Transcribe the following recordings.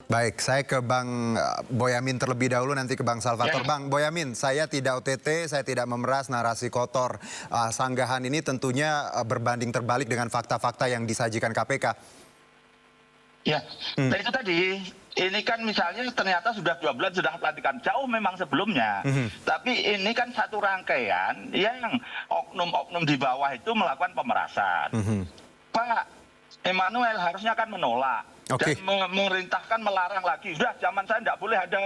Baik, saya ke Bang Boyamin terlebih dahulu, nanti ke Bang Salvator. Ya. Bang Boyamin, saya tidak OTT, saya tidak memeras narasi kotor. Sanggahan ini tentunya berbanding terbalik dengan fakta-fakta yang disajikan KPK. Ya, nah itu tadi, ini kan misalnya ternyata sudah 2 bulan sudah pelantikan, jauh memang sebelumnya. Tapi ini kan satu rangkaian yang oknum-oknum di bawah itu melakukan pemerasan. Pak Emmanuel harusnya kan menolak. Dan memerintahkan melarang lagi. Sudah zaman saya tidak boleh ada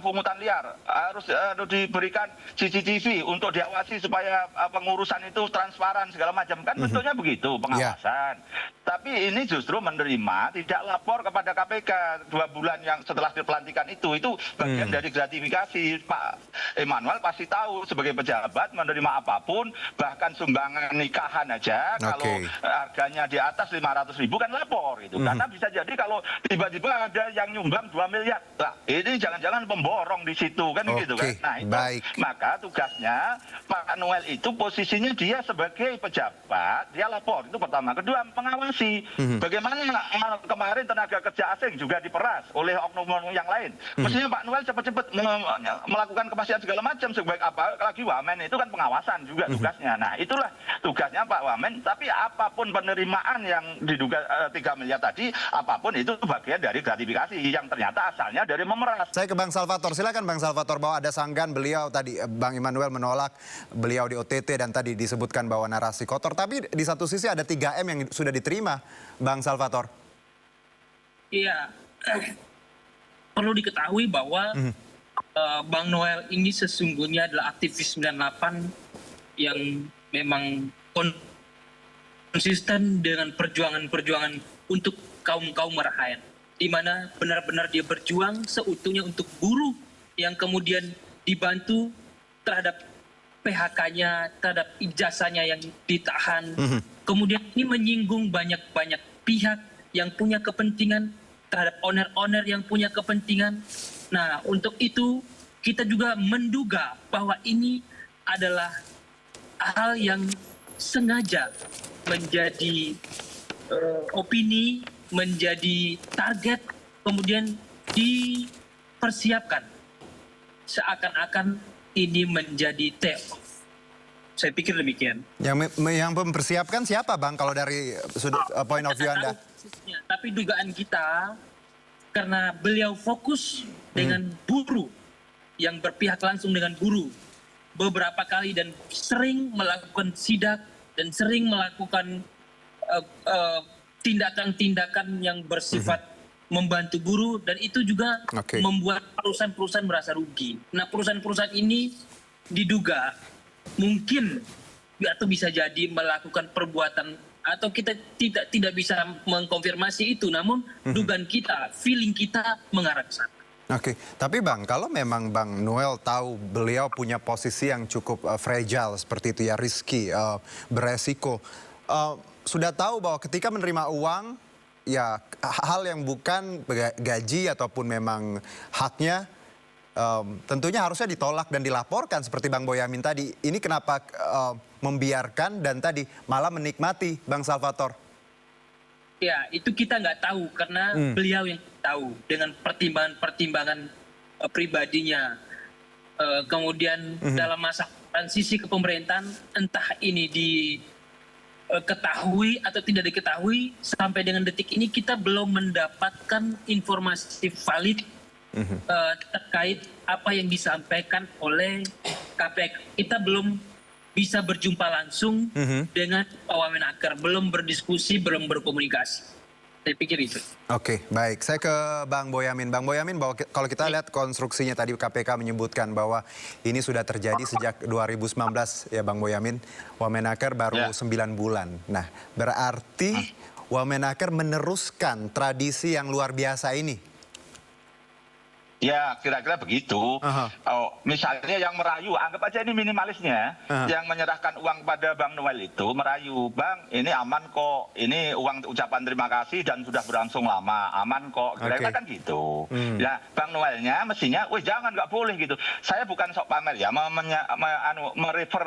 pungutan liar. Harus diberikan CCTV untuk diawasi supaya pengurusan itu transparan segala macam. Kan bentuknya begitu pengawasan. Tapi ini justru menerima tidak lapor kepada KPK 2 bulan yang setelah dipelantikan itu bagian dari gratifikasi. Pak Emmanuel pasti tahu sebagai pejabat menerima apapun, bahkan sumbangan nikahan aja kalau harganya di atas 500.000 kan lapor itu. Karena bisa jadi kalau tiba-tiba ada yang nyumbang 2 miliar, nah, ini jangan-jangan pemborong di situ kan gitu kan. Nah itu maka tugasnya Pak Noel itu posisinya dia sebagai pejabat, dia lapor itu pertama. Kedua mengawasi bagaimana kemarin tenaga kerja asing juga diperas oleh oknum yang lain. Mestinya Pak Noel cepat-cepat melakukan kepastian segala macam sebaik apa, lagi Wamen itu kan pengawasan juga tugasnya. Nah itulah tugasnya Pak Wamen. Tapi apapun penerimaan yang diduga 3 miliar tadi, apapun itu bagian dari gratifikasi yang ternyata asalnya dari memeras. Saya ke Bang Salvator, silakan Bang Salvator, bahwa ada sanggahan beliau tadi, Bang Emmanuel menolak beliau di OTT dan tadi disebutkan bahwa narasi kotor. Tapi di satu sisi ada 3M yang sudah diterima, Bang Salvator. Iya, perlu diketahui bahwa Bang Noel ini sesungguhnya adalah aktivis 98 yang memang konsisten dengan perjuangan-perjuangan untuk kaum merakyat, di mana benar-benar dia berjuang seutuhnya untuk buruh yang kemudian dibantu terhadap PHK-nya, terhadap ijazahnya yang ditahan. Kemudian ini menyinggung banyak-banyak pihak yang punya kepentingan terhadap owner-owner yang punya kepentingan. Nah, untuk itu kita juga menduga bahwa ini adalah hal yang sengaja menjadi opini, menjadi target, kemudian dipersiapkan seakan-akan ini menjadi teori. Saya pikir demikian. Yang mempersiapkan siapa Bang kalau dari sudut point of view Anda? Tapi dugaan kita karena beliau fokus dengan buruh, yang berpihak langsung dengan buruh beberapa kali dan sering melakukan sidak dan sering melakukan tindakan-tindakan yang bersifat membantu buruh, dan itu juga membuat perusahaan-perusahaan merasa rugi. Nah, perusahaan-perusahaan ini diduga mungkin atau bisa jadi melakukan perbuatan, atau kita tidak bisa mengkonfirmasi itu, namun dugaan kita, feeling kita mengarah ke sana. Tapi Bang, kalau memang Bang Noel tahu beliau punya posisi yang cukup fragile seperti itu ya, risky, beresiko, sudah tahu bahwa ketika menerima uang, ya hal yang bukan gaji ataupun memang haknya, tentunya harusnya ditolak dan dilaporkan seperti Bang Boyamin tadi. Ini kenapa membiarkan dan tadi malah menikmati, Bang Salvator? Ya, itu kita nggak tahu karena beliau yang tahu dengan pertimbangan-pertimbangan pribadinya. Kemudian dalam masa transisi ke pemerintahan, entah ini diketahui atau tidak diketahui, sampai dengan detik ini kita belum mendapatkan informasi valid terkait apa yang disampaikan oleh KPK. Kita belum bisa berjumpa langsung dengan Pak Wamenaker, belum berdiskusi, belum berkomunikasi. Saya pikir itu. Baik. Saya ke Bang Boyamin. Bang Boyamin, bahwa kalau kita lihat konstruksinya tadi KPK menyebutkan bahwa ini sudah terjadi sejak 2019 ya Bang Boyamin. Wamenaker baru 9 bulan. Nah, berarti Wamenaker meneruskan tradisi yang luar biasa ini. Ya, kira-kira begitu. Oh, misalnya yang merayu, anggap aja ini minimalisnya, yang menyerahkan uang pada Bang Noel itu merayu, Bang, ini aman kok, ini uang ucapan terima kasih dan sudah berlangsung lama, aman kok, kira-kira kan gitu. Ya, Bang Noelnya mestinya, wih jangan, nggak boleh gitu. Saya bukan sok pamer ya,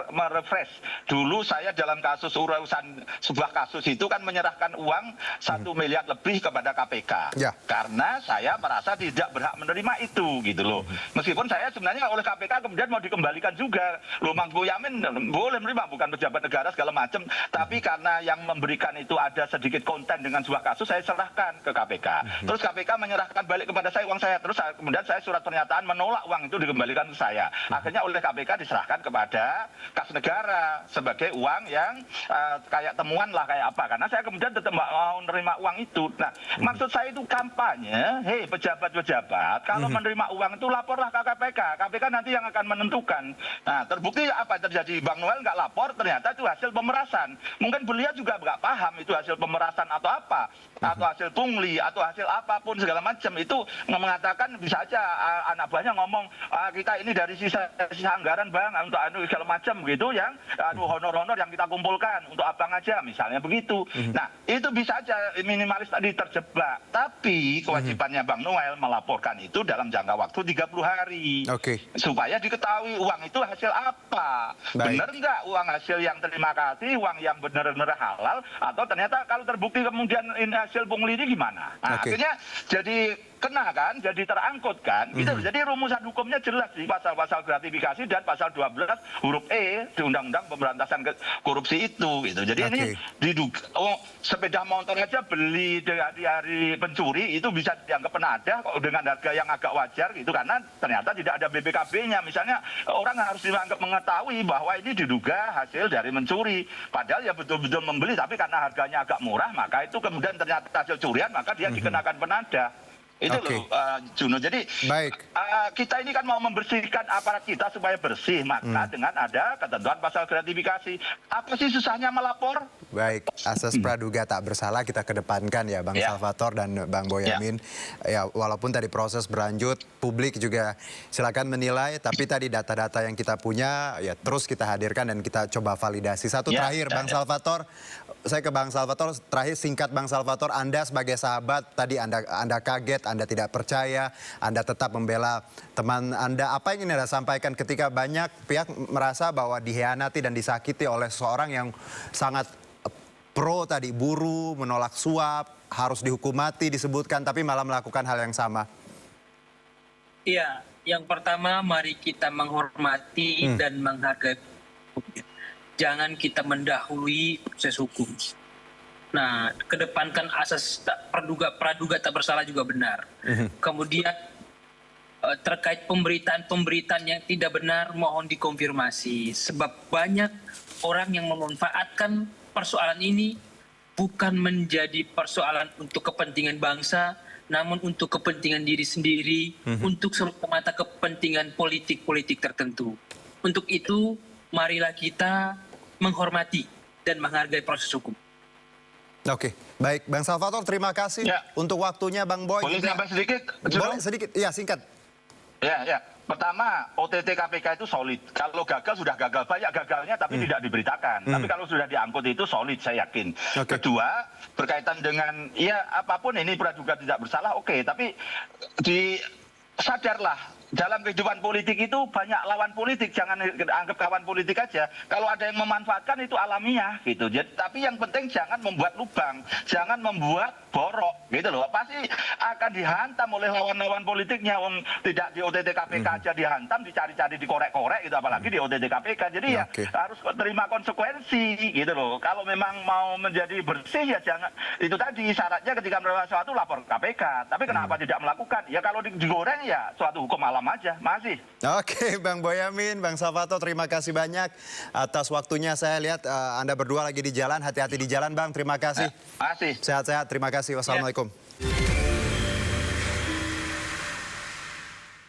merefresh. Dulu saya dalam kasus urusan sebuah kasus itu kan menyerahkan uang 1 miliar lebih kepada KPK, karena saya merasa tidak berhak menerima itu gitu loh. Meskipun saya sebenarnya oleh KPK kemudian mau dikembalikan juga. Loh, Bang Boyamin boleh menerima, bukan pejabat negara segala macam, tapi karena yang memberikan itu ada sedikit konten dengan sebuah kasus, saya serahkan ke KPK. Terus KPK menyerahkan balik kepada saya uang saya. Terus kemudian saya surat pernyataan menolak uang itu dikembalikan ke saya. Akhirnya oleh KPK diserahkan kepada kas negara sebagai uang yang kayak temuan lah, kayak apa. Karena saya kemudian tetap mau menerima uang itu. Nah, maksud saya itu kampanye, hei pejabat-pejabat, kalau menerima uang itu laporlah ke KPK. KPK nanti yang akan menentukan. Nah, terbukti apa terjadi? Bang Noel nggak lapor, ternyata itu hasil pemerasan. Mungkin beliau juga nggak paham itu hasil pemerasan atau apa, atau hasil pungli, atau hasil apapun segala macam. Itu mengatakan bisa aja anak buahnya ngomong, kita ini dari sisa anggaran Bang, untuk segala macam gitu, yang honor-honor yang kita kumpulkan untuk abang aja, misalnya begitu. Nah, itu bisa aja minimalis tadi terjebak. Tapi kewajibannya Bang Noel melaporkan itu dalam jangka waktu 30 hari. Supaya diketahui uang itu hasil apa. Benar nggak uang hasil yang terima kasih, uang yang benar-benar halal, atau ternyata kalau terbukti kemudian hasil pungli ini gimana. Nah, akhirnya jadi kena kan, jadi terangkut kan. Gitu. Jadi rumusan hukumnya jelas di pasal-pasal gratifikasi dan pasal 12 huruf E di Undang-Undang Pemberantasan Korupsi itu. Gitu. Jadi ini diduga, sepeda motor aja beli di hari pencuri itu bisa dianggap penadah kok dengan harga yang agak wajar gitu, karena ternyata tidak ada BPKB-nya. Misalnya orang harus dianggap mengetahui bahwa ini diduga hasil dari mencuri. Padahal ya betul-betul membeli, tapi karena harganya agak murah, maka itu kemudian ternyata hasil curian, maka dia dikenakan penadah. Itu loh, Juno. Jadi kita ini kan mau membersihkan aparat kita supaya bersih, maka dengan ada ketentuan pasal gratifikasi. Apa sih susahnya melapor? Baik, asas praduga tak bersalah kita kedepankan ya Bang Salvatore dan Bang Boyamin. Ya, walaupun tadi proses berlanjut, publik juga silakan menilai, tapi tadi data-data yang kita punya ya terus kita hadirkan dan kita coba validasi. Satu terakhir Bang Salvatore, saya ke Bang Salvatore, terakhir singkat Bang Salvatore, Anda sebagai sahabat tadi Anda kaget, Anda tidak percaya, Anda tetap membela teman Anda. Apa yang ingin Anda sampaikan ketika banyak pihak merasa bahwa dihianati dan disakiti oleh seorang yang sangat pro tadi, buruh, menolak suap, harus dihukum mati disebutkan, tapi malah melakukan hal yang sama? Iya, yang pertama mari kita menghormati dan menghargai. Jangan kita mendahului proses hukum. Nah, kedepankan asas praduga tak bersalah juga benar. Kemudian terkait pemberitaan yang tidak benar mohon dikonfirmasi. Sebab banyak orang yang memanfaatkan persoalan ini bukan menjadi persoalan untuk kepentingan bangsa, namun untuk kepentingan diri sendiri, untuk semata kepentingan politik tertentu. Untuk itu, marilah kita menghormati dan menghargai proses hukum. Oke, baik. Bang Salvatore, terima kasih untuk waktunya Bang Boy. Boleh tambah sedikit? Boleh sedikit, ya singkat. Ya. Pertama, OTT KPK itu solid. Kalau gagal, sudah gagal. Banyak gagalnya tapi tidak diberitakan. Tapi kalau sudah diangkut itu solid, saya yakin. Kedua, berkaitan dengan, ya apapun ini praduga tidak bersalah, oke. Tapi sadarlah, dalam kehidupan politik itu banyak lawan politik, jangan anggap kawan politik aja. Kalau ada yang memanfaatkan itu alamiah gitu. Jadi, tapi yang penting jangan membuat lubang, jangan membuat borok gitu loh. Pasti akan dihantam oleh lawan-lawan politiknya. Tidak di OTT KPK aja dihantam, dicari-cari, dikorek-korek gitu, apalagi di OTT KPK. Jadi ya harus terima konsekuensi gitu loh. Kalau memang mau menjadi bersih ya jangan, itu tadi syaratnya ketika melakukan sesuatu lapor ke KPK. Tapi kenapa tidak melakukan? Ya kalau digoreng ya suatu hukum alam aja. Masih. Oke, Bang Boyamin, Bang Salvatore, terima kasih banyak atas waktunya. Saya lihat Anda berdua lagi di jalan, hati-hati di jalan Bang, terima kasih. Masih. Sehat-sehat, terima kasih. Wassalamualaikum.